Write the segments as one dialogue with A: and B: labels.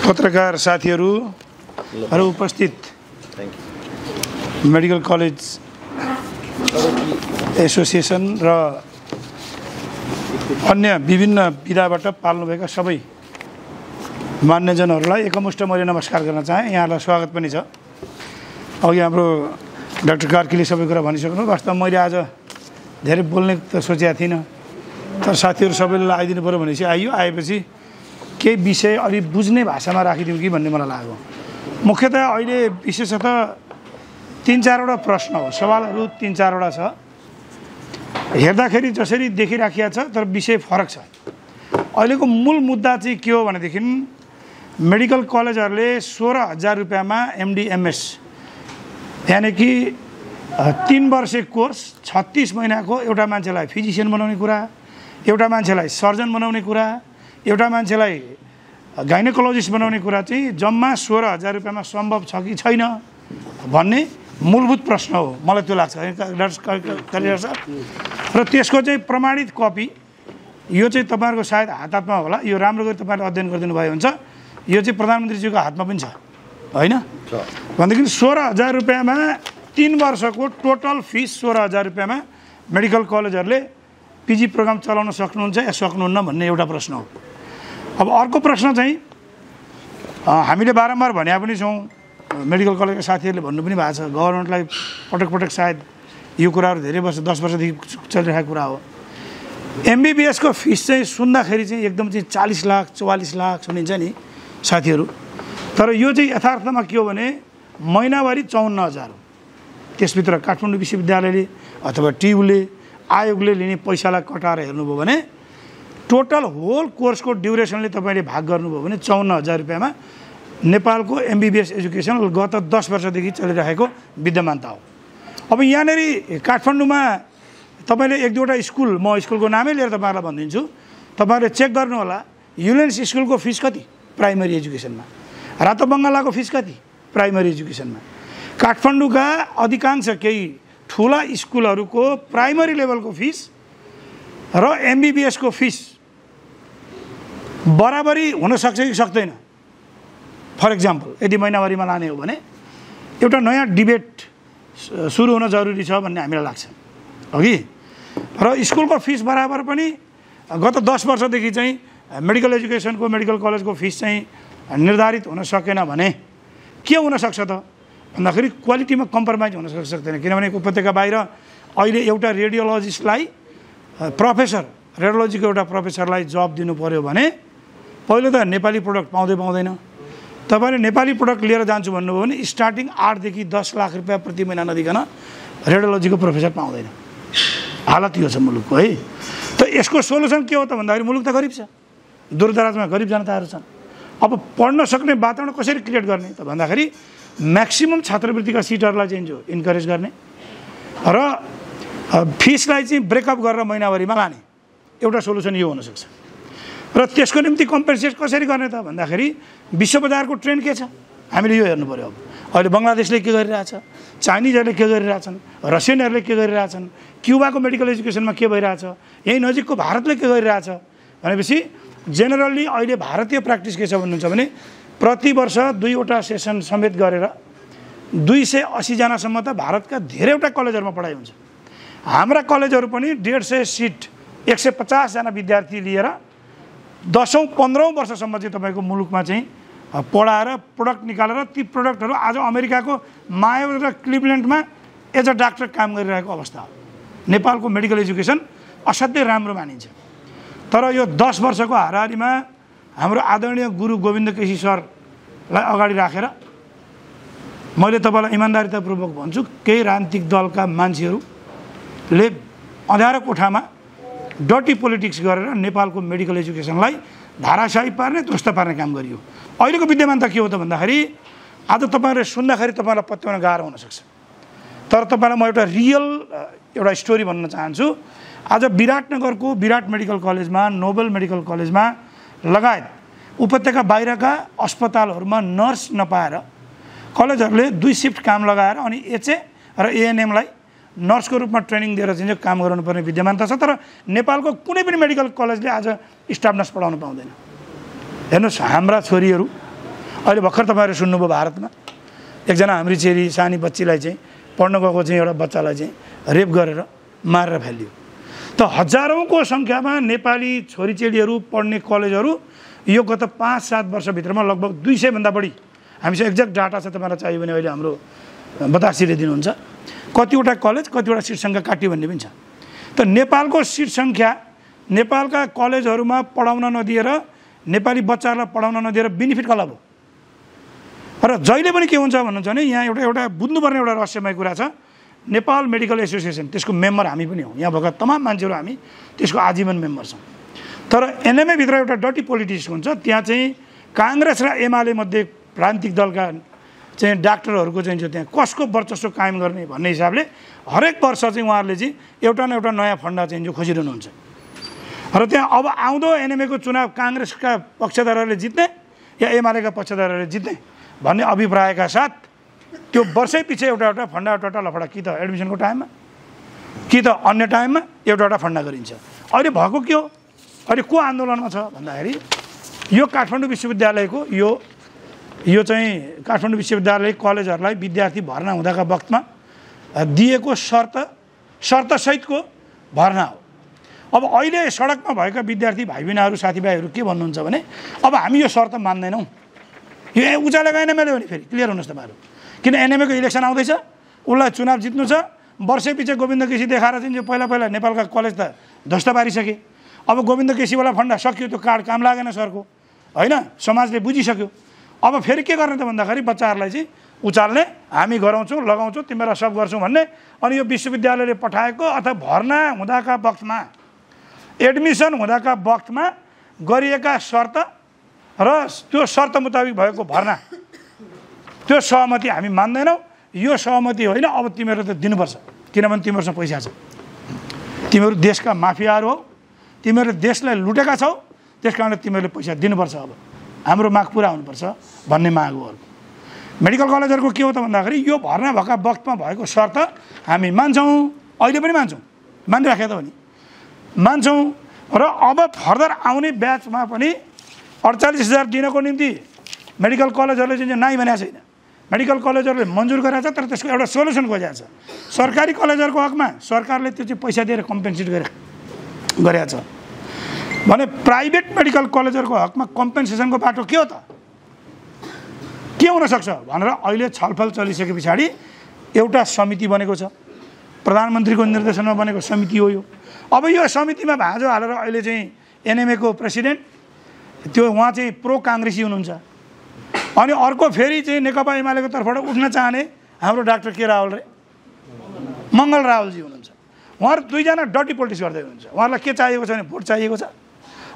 A: पत्रकार साथीहरू र उपस्थित मेडिकल कलेज एसोसिएसन र अन्य विभिन्न विधाबाट पाल्नुभएका सबै मान्यजनहरूलाई एकमुष्ट मैले नमस्कार गर्न चाहे। यहाँलाई स्वागत पनि छ। अघि हाम्रो डाक्टर कार्कीले सबै कुरा भनिसक्नु। वास्तवमा मैले आज धेरै बोल्ने त सोचेको थिइनँ, तर साथीहरू सबैले आइदिनु पर्यो भनेपछि आइयो। आएपछि केही विषय अलि बुझ्ने भाषामा राखिदिउँ कि भन्ने मलाई लाग्यो। मुख्यतः अहिले विशेषतः 3-4वटा प्रश्न हो, सवालहरू 3-4वटा छ। हेर्दाखेरि जसरी देखिराखिया छ तर विषय फरक छ। अहिलेको मूल मुद्दा चाहिँ के हो भनेदेखि मेडिकल कलेजहरूले 16,000 रुपियाँमा एमडी एमएस यानि कि 3 वर्षे कोर्स 36 महिनाको एउटा मान्छेलाई फिजिसियन बनाउने कुरा, एउटा मान्छेलाई सर्जन बनाउने कुरा, एउटा मान्छेलाई गाइनोकोलोजिस्ट बनाउने कुरा चाहिँ जम्मा 16,000 रुपियाँमा सम्भव छ कि छैन भन्ने मूलभूत प्रश्न हो। मलाई त्यो लाग्छ र त्यसको चाहिँ प्रमाणित कपी यो चाहिँ तपाईँहरूको सायद हातमा होला। यो राम्रो गरी तपाईँहरूले अध्ययन गरिदिनु भयो हुन्छ। यो चाहिँ प्रधानमन्त्रीजीको हातमा पनि छ होइन? भनेदेखि 16,000 रुपियाँमा 3 वर्षको टोटल फिस 16,000 रुपियाँमा मेडिकल कलेजहरूले पिजी प्रोग्राम चलाउन सक्नुहुन्छ या सक्नुहुन्न भन्ने एउटा प्रश्न हो। अब अर्को प्रश्न चाहिँ हामीले बारम्बार भने पनि छौँ, मेडिकल कलेजका साथीहरूले भन्नु पनि भएको छ, गभर्मेन्टलाई पटक पटक सायद यो कुराहरू धेरै वर्ष 10 वर्षदेखि चलिरहेको कुरा हो। एमबिबिएसको फिस चाहिँ सुन्दाखेरि चाहिँ एकदम चाहिँ 40 लाख 44 लाख सुनिन्छ नि साथीहरू, तर यो चाहिँ यथार्थमा के हो भने महिनावारी 54,000 हो। त्यसभित्र काठमाडौँ विश्वविद्यालयले अथवा टियुले आयोगले लिने पैसालाई कटाएर हेर्नुभयो भने टोटल होल कोर्सको ड्युरेसनले तपाईँले भाग गर्नुभयो भने 54,000 रुपियाँमा नेपालको एमबिबिएस एजुकेसन गत 10 वर्षदेखि चलिरहेको विद्यमानता हो। अब यहाँनिर काठमाडौँमा तपाईँले 1-2वटा स्कुल, म स्कुलको नामै लिएर तपाईँहरूलाई भनिदिन्छु, तपाईँहरूले चेक गर्नु होला। युलेन्स स्कुलको फिस कति प्राइमरी एजुकेसनमा, रातो बङ्गालाको फिस कति प्राइमरी एजुकेसनमा, काठमाडौँका अधिकांश केही ठुला स्कुलहरूको प्राइमरी लेभलको फिस र एमबिबिएसको फिस बराबरी हुन सक्छ कि सक्दैन। फर इक्जाम्पल यदि महिनावारीमा लाने हो भने एउटा नयाँ डिबेट सुरु हुन जरुरी छ भन्ने हामीलाई लाग्छ अघि। र स्कुलको फिस बराबर पनि गत 10 वर्षदेखि चाहिँ मेडिकल एजुकेसनको मेडिकल कलेजको फिस चाहिँ निर्धारित हुन सकेन भने के हुनसक्छ त भन्दाखेरि क्वालिटीमा कम्प्रोमाइज हुन सक्दैन। किनभने उपत्यका बाहिर अहिले एउटा रेडियोलोजिस्टलाई प्रोफेसर, रेडियोलोजीको एउटा प्रोफेसरलाई जब दिनु पऱ्यो भने पहिलो त नेपाली प्रोडक्ट पाउँदैन। तपाईँले नेपाली प्रोडक्ट लिएर जान्छु भन्नुभयो भने स्टार्टिङ 8 देखि 10 लाख रुपियाँ प्रति महिना नदिकन रेडियोलोजीको प्रोफेसर पाउँदैन। हालत यो छ मुलुकको है। त यसको सोल्युसन के हो त भन्दाखेरि मुलुक त गरिब छ, दूरदराजमा गरिब जनताहरू छन्। अब पढ्न सक्ने वातावरण कसरी क्रिएट गर्ने त भन्दाखेरि म्याक्सिमम छात्रवृत्तिका सिटहरूलाई चाहिँ इन्करेज गर्ने र फिसलाई चाहिँ ब्रेकअप गरेर महिनावारीमा लाने एउटा सोल्युसन यो हुनसक्छ। र त्यसको निम्ति कम्पेन्सेट कसरी गर्ने त भन्दाखेरि विश्व बजारको ट्रेन्ड के छ हामीले यो हेर्नु पऱ्यो। अब अहिले बङ्गलादेशले के गरिरहेछ, चाइनिजहरूले के गरिरहेछन्, रसियनहरूले के गरिरहेछन्, क्युबाको मेडिकल एजुकेसनमा के भइरहेछ, यही नजिकको भारतले के गरिरहेछ भनेपछि जेनरली अहिले भारतीय प्र्याक्टिस के छ भन्नुहुन्छ भने प्रति वर्ष 2वटा सेसन समेत गरेर 280 जनासम्म त भारतका धेरैवटा कलेजहरूमा पढाइ हुन्छ। हाम्रा कलेजहरू पनि 150 सिट 150 जना विद्यार्थी लिएर 10औं 15औं वर्षसम्म चाहिँ तपाईँको मुलुकमा चाहिँ पढाएर प्रोडक्ट निकालेर ती प्रोडक्टहरू आज अमेरिकाको मायो र क्लिभल्यान्डमा एज अ डाक्टर काम गरिरहेको अवस्था हो। नेपालको मेडिकल एजुकेसन असाध्यै राम्रो मानिन्छ। तर यो 10 वर्षको हाराहारीमा हाम्रो आदरणीय गुरु गोविन्द केसी सरलाई अगाडि राखेर मैले तपाईँलाई इमान्दारितापूर्वक भन्छु, केही राजनीतिक दलका मान्छेहरूले अँध्यारो कोठामा डर्टी पोलिटिक्स गरेर नेपालको मेडिकल एजुकेसनलाई धाराशाही पार्ने, ध्वस्त पार्ने काम गरियो। अहिलेको विद्यमानता के हो त भन्दाखेरि आज तपाईँहरूले सुन्दाखेरि तपाईँलाई पत्याउन गाह्रो हुनसक्छ, तर तपाईँलाई म एउटा रियल एउटा स्टोरी भन्न चाहन्छु। आज विराटनगरको विराट मेडिकल कलेजमा, नोबेल मेडिकल कलेजमा लगायत उपत्यका बाहिरका अस्पतालहरूमा नर्स नपाएर कलेजहरूले 2 सिफ्ट काम लगाएर अनि एचए र एएनएमलाई नर्सको रूपमा ट्रेनिङ दिएर चाहिँ काम गराउनुपर्ने विद्यमानता छ। तर नेपालको कुनै पनि मेडिकल कलेजले आज स्टाफ नर्स पढाउन पाउँदैन। हेर्नुहोस्, हाम्रा छोरीहरू अहिले भर्खर तपाईँहरू सुन्नुभयो भारतमा एकजना हाम्री चेली सानी बच्चीलाई चाहिँ पढ्न गएको चाहिँ एउटा बच्चालाई चाहिँ रेप गरेर मारेर फ्यालियो। त हजारौँको सङ्ख्यामा नेपाली छोरीचेलीहरू पढ्ने कलेजहरू यो गत 5-7 वर्षभित्रमा लगभग 200 भन्दा बढी, हामीसँग एक्ज्याक्ट डाटा छ, तपाईँलाई चाहियो भने अहिले हाम्रो बतासीले दिनुहुन्छ कतिवटा कलेज कतिवटा सिट सङ्ख्या काट्यो भन्ने पनि छ। त नेपालको सिट सङ्ख्या नेपालका कलेजहरूमा पढाउन नदिएर नेपाली बच्चाहरूलाई पढाउन नदिएर बेनिफिट कसलाई भयो? र जहिले पनि के हुन्छ भन्नुहुन्छ भने यहाँ एउटा बुझ्नुपर्ने एउटा रहस्यमय कुरा छ। नेपाल मेडिकल एसोसिएसन त्यसको मेम्बर हामी पनि हौँ, यहाँ भएका तमाम मान्छेहरू हामी त्यसको आजीवन मेम्बर छौँ। तर एनएमए भित्र एउटा डटी पोलिटिक्स हुन्छ, त्यहाँ चाहिँ काङ्ग्रेस र एमाले मध्ये प्रान्तिक दलका चाहिँ डाक्टरहरूको चाहिँ त्यहाँ कसको वर्चस्व कायम गर्ने भन्ने हिसाबले हरेक वर्ष चाहिँ उहाँहरूले चाहिँ एउटा न एउटा नयाँ फन्डा चाहिँ जो खोजिरहनुहुन्छ। र त्यहाँ अब आउँदो एनएमएको चुनाव काङ्ग्रेसका पक्षधरहरूले जित्ने या एमालेका पक्षधरहरूले जित्ने भन्ने अभिप्रायका साथ त्यो वर्षै पछि एउटा फन्डा एउटा लफडा कि त एडमिसनको टाइममा कि त अन्य टाइममा एउटा फन्डा गरिन्छ। अहिले भएको के हो? अहिले को आन्दोलनमा छ भन्दाखेरि यो काठमाडौँ विश्वविद्यालयको यो चाहिँ काठमाडौँ विश्वविद्यालय कलेजहरूलाई विद्यार्थी भर्ना हुँदाका वक्तमा दिएको शर्तसहितको भर्ना हो। अब अहिले सडकमा भएका विद्यार्थी भाइबहिनीहरू साथीभाइहरू के भन्नुहुन्छ भने अब हामी यो शर्त मान्दैनौँ, यो उचालेको एनएमएले हो नि। फेरि क्लियर हुनुहोस् तपाईँहरू, किन एनएमएको इलेक्सन आउँदैछ, उसलाई चुनाव जित्नु छ, वर्षै पछि गोविन्द केसी देखाएर चाहिँ जो पहिला नेपालका कलेज त ध्वस्त पारिसके। अब गोविन्द केसीवाला फन्डा सक्यो, त्यो कार्ड काम लागेन सरको, होइन, समाजले बुझिसक्यो। अब फेरि के गर्ने त भन्दाखेरि बच्चाहरूलाई चाहिँ उचाल्ने, हामी गराउँछौँ लगाउँछौँ तिमीलाई सब गर्छौँ भन्ने। अनि यो विश्वविद्यालयले पठाएको अथवा भर्ना हुँदाका वक्तमा एडमिसन हुँदाका वक्तमा गरिएका शर्त र त्यो शर्त मुताबिक भएको भर्ना, त्यो सहमति हामी मान्दैनौँ, यो सहमति होइन। अब तिमीहरू त दिनुपर्छ, किनभने तिमीहरूसँग पैसा छ, तिमीहरू देशका माफियाहरू हौ, तिमीहरूले देशलाई लुटेका छौ, त्यस कारणले तिमीहरूले पैसा दिनुपर्छ, अब हाम्रो माग पुरा हुनुपर्छ भन्ने माग हो। मेडिकल कलेजहरूको के हो त भन्दाखेरि यो भर्ना भएका वक्तमा भएको शर्त हामी मान्छौँ, अहिले पनि मान्छौँ, मानिराखेको त हो नि, मान्छौँ। र अब फर्दर आउने ब्याचमा पनि 48,000 दिनको निम्ति मेडिकल कलेजहरूले चाहिँ नाइ भनेको छैन, मेडिकल कलेजहरूले मन्जुर गरेको छ, तर त्यसको एउटा सोल्युसन खोजेको छ। सरकारी कलेजहरूको हकमा सरकारले त्यो चाहिँ पैसा दिएर कम्पेन्सेट गरेको छ भने प्राइभेट मेडिकल कलेजहरूको हकमा कम्पेन्सेसनको बाटो के हो त, के हुनसक्छ भनेर अहिले छलफल चलिसके पछाडि एउटा समिति बनेको छ, प्रधानमन्त्रीको निर्देशनमा बनेको समिति हो यो। अब यो समितिमा भाँजो हालेर अहिले चाहिँ एनएमएको प्रेसिडेन्ट त्यो उहाँ चाहिँ प्रो काङ्ग्रेसी हुनुहुन्छ, अनि अर्को फेरि चाहिँ नेकपा एमालेको तर्फबाट उठ्न चाहने हाम्रो डाक्टर के रावल रे मङ्गल रावलजी हुनुहुन्छ। उहाँहरू दुईजना डटी पोलिटिक्स गर्दै हुनुहुन्छ। उहाँहरूलाई के चाहिएको छ भने भोट चाहिएको छ,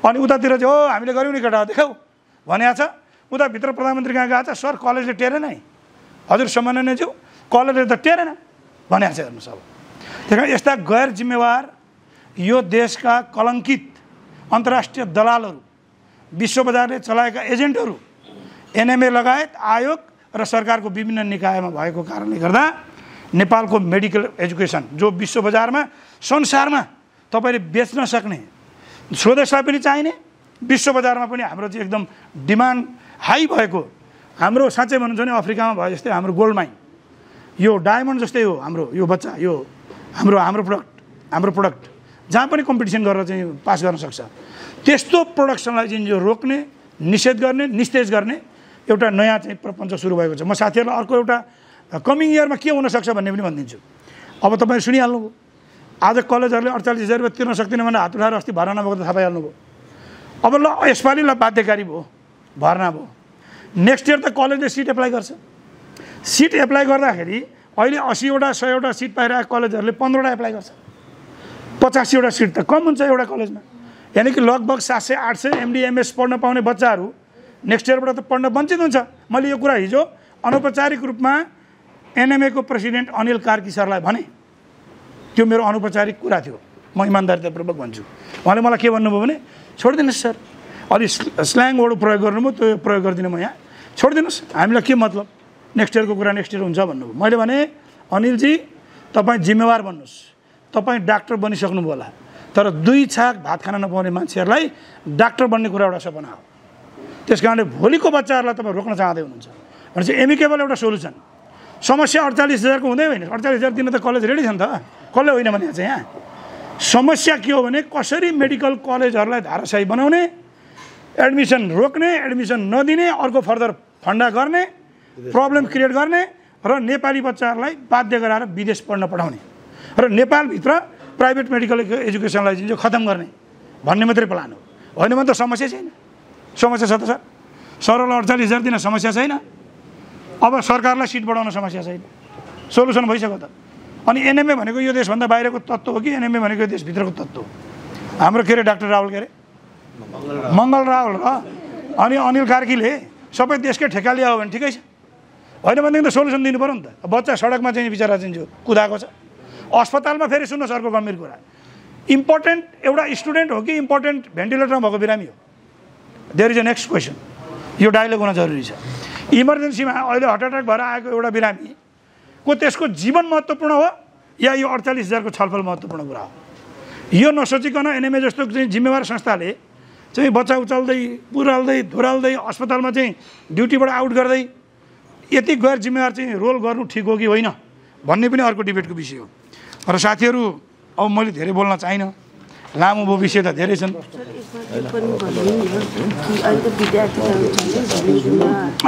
A: अनि उतातिर चाहिँ हो हामीले गऱ्यौँ नि केटा देखाऊ भनेको छ, उताभित्र प्रधानमन्त्री कहाँ गएको छ, सर कलेजले टेरेन है, हजुर सम्माननीयज्यू कलेजले त टेरेन भनेको छ। हेर्नुहोस्, अब त्यही कारण यस्ता गैर जिम्मेवार यो देशका कलङ्कित अन्तर्राष्ट्रिय दलालहरू, विश्व बजारले चलाएका एजेन्टहरू, एनएमए लगायत आयोग र सरकारको विभिन्न निकायमा भएको कारणले गर्दा नेपालको मेडिकल एजुकेसन जो विश्व बजारमा संसारमा तपाईँले बेच्न सक्ने, स्वदेशलाई पनि चाहिने, विश्व बजारमा पनि हाम्रो चाहिँ एकदम डिमान्ड हाई भएको, हाम्रो साँच्चै भन्नुहुन्छ भने अफ्रिकामा भयो जस्तै हाम्रो गोल्ड माइन, यो डायमन्ड जस्तै हो हाम्रो यो बच्चा, यो हाम्रो प्रोडक्ट जहाँ पनि कम्पिटिसन गरेर चाहिँ पास गर्न सक्छ। त्यस्तो प्रोडक्सनलाई चाहिँ जो रोक्ने, निषेध गर्ने, निस्तेज गर्ने एउटा नयाँ चाहिँ प्रपञ्च सुरु भएको छ। म साथीहरूलाई अर्को एउटा कमिङ इयरमा के हुनसक्छ भन्ने पनि भनिदिन्छु। अब तपाईँहरू सुनिहाल्नुभयो, आज कलेजहरूले 48,000 रुपियाँ तिर्न सक्दैन भनेर हात उठाएर अस्ति भर्ना नभएको त थाहा पाइहाल्नुभयो। अब ल यसपालि ल बाध्यकारी भयो, भर्ना भयो, नेक्स्ट इयर त कलेजले सिट एप्लाई गर्छ। सिट एप्लाई गर्दाखेरि अहिले 80वटा 100वटा सिट पाइरहेको कलेजहरूले 15वटा एप्लाई गर्छ। 85वटा सिट त कम हुन्छ एउटा कलेजमा, यानि कि लगभग 700-800 MD MS पढ्न पाउने बच्चाहरू नेक्स्ट इयरबाट त पढ्न वञ्चित हुन्छ। मैले यो कुरा हिजो अनौपचारिक रूपमा एनएमएको प्रेसिडेन्ट अनिल कार्की सरलाई भने, त्यो मेरो अनौपचारिक कुरा थियो, म इमान्दारितापूर्वक भन्छु। उहाँले मलाई के भन्नुभयो भने छोडिदिनुहोस् सर, अलि स्ल्याङ वर्ड प्रयोग गर्नुभयो, त्यो प्रयोग गरिदिनु म यहाँ, छोडिदिनुहोस्, हामीलाई के मतलब, नेक्स्ट इयरको कुरा नेक्स्ट इयर हुन्छ भन्नुभयो। मैले भने अनिलजी तपाईँ जिम्मेवार बन्नुहोस्, तपाईँ डाक्टर बनिसक्नुभयो होला, तर 2 छाक भात खान नपाउने मान्छेहरूलाई डाक्टर बन्ने कुरा एउटा सपना हो। त्यस कारणले भोलिको बच्चाहरूलाई तपाईँ रोक्न चाहँदै हुनुहुन्छ भने चाहिँ एमिकेबल एउटा सोल्युसन। समस्या 48,000 को हुँदै होइन, 48,000 दिन त कलेज रेडी छ नि त, कसले होइन भने चाहिँ यहाँ समस्या के हो भने कसरी मेडिकल कलेजहरूलाई धाराशायी बनाउने, एडमिसन रोक्ने, एडमिसन नदिने, अर्को फर्दर फन्डा गर्ने, प्रब्लम क्रिएट गर्ने र नेपाली बच्चाहरूलाई बाध्य गराएर विदेश पढ्न पठाउने र नेपालभित्र प्राइभेट मेडिकल एजुकेसनलाई चाहिँ खतम गर्ने भन्ने मात्रै प्लान हो। होइन भने त समस्या छैन। समस्या छ त सर, सरलाई 48,000 दिन समस्या छैन। अब सरकारलाई सिट बढाउन समस्या छैन, सोल्युसन भइसक्यो त। अनि एनएमए भनेको यो देशभन्दा बाहिरको तत्त्व हो कि एनएमए भनेको देशभित्रको तत्त्व हो? हाम्रो के अरे डाक्टर राहुल के अरे मङ्गल राहुल र अनि अनिल कार्कीले सबै देशकै ठेका ल्यायो भने ठिकै छ। होइन भनेदेखि त सोल्युसन दिनु पऱ्यो नि त। बच्चा सडकमा चाहिँ बिचरा चाहिँ कुदाएको छ, अस्पतालमा फेरि सुन्नुहोस् अर्को गम्भीर कुरा, इम्पोर्टेन्ट एउटा स्टुडेन्ट हो कि इम्पोर्टेन्ट भेन्टिलेटरमा भएको बिरामी हो? There is a next question. यो डायलग हुन जरुरी छ। इमर्जेन्सीमा अहिले हार्ट एट्याक भएर आएको एउटा बिरामी को त्यसको जीवन महत्त्वपूर्ण हो या यो 48,000 को छलफल महत्त्वपूर्ण कुरा हो? यो नसोचिकन एनएमए जस्तो चाहिँ जिम्मेवार संस्थाले चाहिँ बच्चा उचाल्दै पुर्याल्दै धुराल्दै अस्पतालमा चाहिँ ड्युटीबाट आउट गर्दै यति गैर जिम्मेवार चाहिँ रोल गर्नु ठिक हो कि होइन भन्ने पनि अर्को डिबेटको विषय हो। र साथीहरू अब मैले धेरै बोल्न चाहिनँ, लामो भयो विषय त धेरै छन्।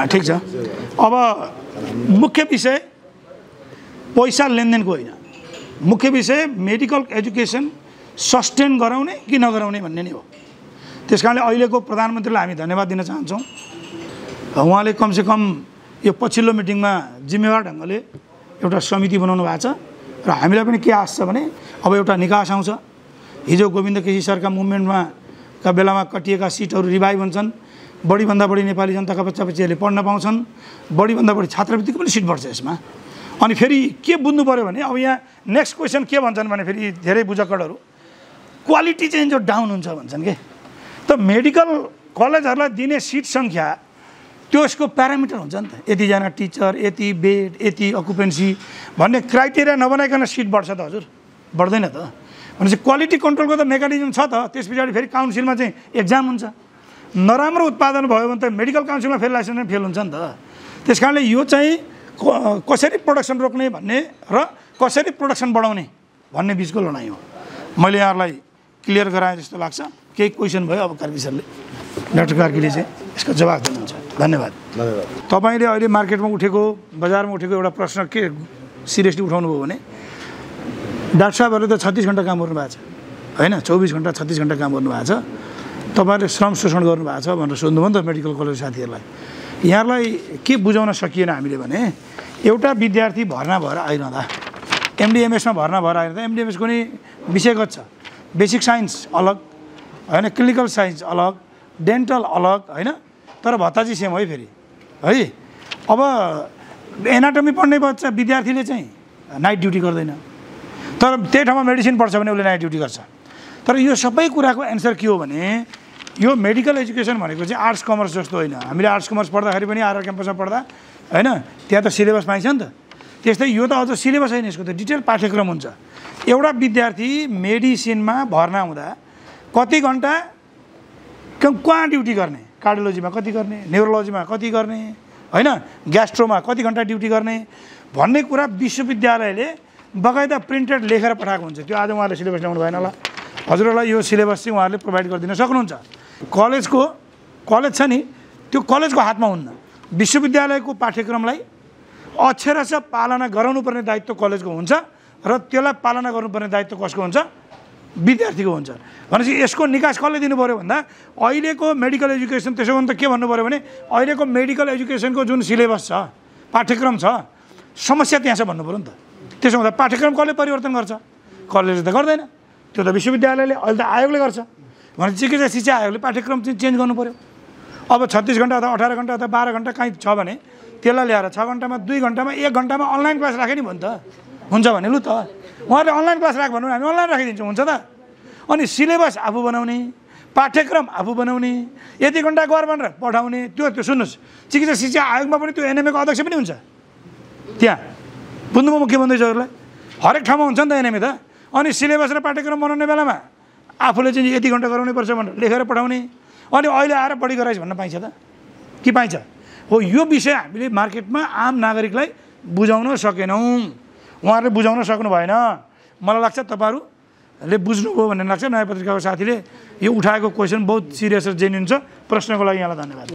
A: ठिक छ, अब मुख्य विषय पैसा लेनदेनको होइन, मुख्य विषय मेडिकल एजुकेसन सस्टेन गराउने कि नगराउने भन्ने नै हो। त्यस कारणले अहिलेको प्रधानमन्त्रीलाई हामी धन्यवाद दिन चाहन्छौँ। उहाँले कमसेकम यो पछिल्लो मिटिङमा जिम्मेवार ढङ्गले एउटा समिति बनाउनु भएको छ र हामीलाई पनि के आश छ भने अब एउटा निकास आउँछ। हिजो गोविन्द केसी सरका मुभमेन्टमा का बेलामा कटिएका सिटहरू रिभाइभ हुन्छन्, बढीभन्दा बढी नेपाली जनताका बच्चाबच्चीहरूले पढ्न पाउँछन्, बढीभन्दा बढी छात्रवृत्तिको पनि सिट बढ्छ यसमा। अनि फेरि के बुझ्नु पऱ्यो भने अब यहाँ नेक्स्ट क्वेसन के भन्छन् भने फेरि धेरै बुझकडहरू क्वालिटी चाहिँ जो डाउन हुन्छ भन्छन् के। त मेडिकल कलेजहरूलाई दिने सिट सङ्ख्या त्यसको प्यारामिटर हुन्छ नि त, यतिजना टिचर, यति बेड, यति अकुपेन्सी भन्ने क्राइटेरिया नबनाइकन सिट बढ्छ त हजुर? बढ्दैन त। भनेपछि क्वालिटी कन्ट्रोलको त मेकानिजम छ त। त्यस पछाडि फेरि काउन्सिलमा चाहिँ एक्जाम हुन्छ, नराम्रो उत्पादन भयो भने त मेडिकल काउन्सिलमा फेरि लाइसेन्स फेल हुन्छ नि त। त्यस कारणले यो चाहिँ कसरी प्रोडक्सन रोक्ने भन्ने र कसरी प्रोडक्सन बढाउने भन्ने बिचको लडाइँ हो। मैले यहाँहरूलाई क्लियर गराएँ जस्तो लाग्छ। केही क्वेसन भयो अब कार्की सरले, डाक्टर कार्कीले चाहिँ यसको जवाब दिनुहुन्छ। धन्यवाद। तपाईँले अहिले मार्केटमा उठेको, बजारमा उठेको एउटा प्रश्न के सिरियसली उठाउनु भयो भने डाक्टर साहबहरूले त 36 घन्टा काम गर्नुभएको छ होइन, 24 घन्टा 36 घन्टा काम गर्नुभएको छ, तपाईँहरूले श्रम शोषण गर्नुभएको छ भनेर सोध्नुभयो नि त मेडिकल कलेज साथीहरूलाई। यहाँलाई के बुझाउन सकिएन हामीले भने एउटा विद्यार्थी भर्ना भएर आइरहँदा, एमडिएमएसमा भर्ना भएर आइरहँदा, एमडिएमएसको नि विषयगत छ, बेसिक साइन्स अलग होइन, क्लिनिकल साइन्स अलग, डेन्टल अलग होइन, तर भत्ता चाहिँ सेम है फेरि है। अब एनाटोमी पढ्ने बच्चा विद्यार्थीले चाहिँ नाइट ड्युटी गर्दैन, तर त्यही ठाउँमा मेडिसिन पढ्छ भने उसले नाइट ड्युटी गर्छ। तर यो सबै कुराको एन्सर के हो भने यो मेडिकल एजुकेसन भनेको चाहिँ आर्ट्स कमर्स जस्तो होइन। हामीले आर्ट्स कमर्स पढ्दाखेरि पनि आरआर क्याम्पसमा पढ्दा होइन त्यहाँ त सिलेबस पाइन्छ नि त, त्यस्तै यो त अझ सिलेबस होइन, यसको त डिटेल पाठ्यक्रम हुन्छ। एउटा विद्यार्थी मेडिसिनमा भर्ना हुँदा कति घन्टा कहाँ ड्युटी गर्ने, कार्डियोलोजीमा कति गर्ने, न्युरोलोजीमा कति गर्ने होइन, ग्यास्ट्रोमा कति घन्टा ड्युटी गर्ने भन्ने कुरा विश्वविद्यालयले बकाइदा प्रिन्टेड लेखेर पठाएको हुन्छ। त्यो आज उहाँले सिलेबस ल्याउनु भएन होला, हजुरहरूलाई यो सिलेबस चाहिँ उहाँहरूले प्रोभाइड गरिदिन सक्नुहुन्छ। कलेज छ नि, त्यो कलेजको हातमा हुन्न। विश्वविद्यालयको पाठ्यक्रमलाई अक्षरशः पालना गराउनुपर्ने दायित्व कलेजको हुन्छ र त्यसलाई पालना गर्नुपर्ने दायित्व कसको हुन्छ? विद्यार्थीको हुन्छ। भनेपछि यसको निकास कसले दिनु पऱ्यो भन्दा अहिलेको मेडिकल एजुकेसन, त्यसो भने त के भन्नु पऱ्यो भने अहिलेको मेडिकल एजुकेसनको जुन सिलेबस छ, पाठ्यक्रम छ, समस्या त्यहाँ छ भन्नु पऱ्यो नि त। त्यसो हुँदा पाठ्यक्रम कसले परिवर्तन गर्छ? कलेजले त गर्दैन, त्यो त विश्वविद्यालयले, अहिले त आयोगले गर्छ। भने चिकित्सा शिक्षा आयोगले पाठ्यक्रम चाहिँ चेन्ज गर्नु पऱ्यो। अब 36 घन्टा अथवा 18 घन्टा अथवा 12 घन्टा कहीँ छ भने त्यसलाई ल्याएर 6 घन्टामा, 2 घन्टामा, 1 घन्टामा अनलाइन क्लास राखे नि भयो नि त, हुन्छ भने लु त उहाँहरूले अनलाइन क्लास राख भन्नु, हामी अनलाइन राखिदिन्छौँ, हुन्छ त। अनि सिलेबस आफू बनाउने, पाठ्यक्रम आफू बनाउने, यति घन्टा गर भनेर पठाउने। त्यो सुन्नुहोस्, चिकित्सा शिक्षा आयोगमा पनि त्यो एनएमएको अध्यक्ष पनि हुन्छ त्यहाँ, बुझ्नुभयो म के भन्दैछु हजुरलाई? हरेक ठाउँमा हुन्छ नि त एनएमए त। अनि सिलेबस र पाठ्यक्रम बनाउने बेलामा आफूले चाहिँ यति घन्टा गराउनै पर्छ भनेर लेखेर पठाउने, अनि अहिले आएर बढी गराइस् भन्न पाइन्छ त के पाइन्छ हो यो विषय हामीले मार्केटमा आम नागरिकलाई बुझाउन सकेनौँ उहाँहरूले बुझाउन सक्नु भएन मलाई लाग्छ तपाईँहरूले बुझ्नुभयो भन्ने लाग्छ नयाँ पत्रिकाको साथीले यो उठाएको क्वेसन बहुत सिरियस र जेन्युन छ प्रश्नको लागि यहाँलाई धन्यवाद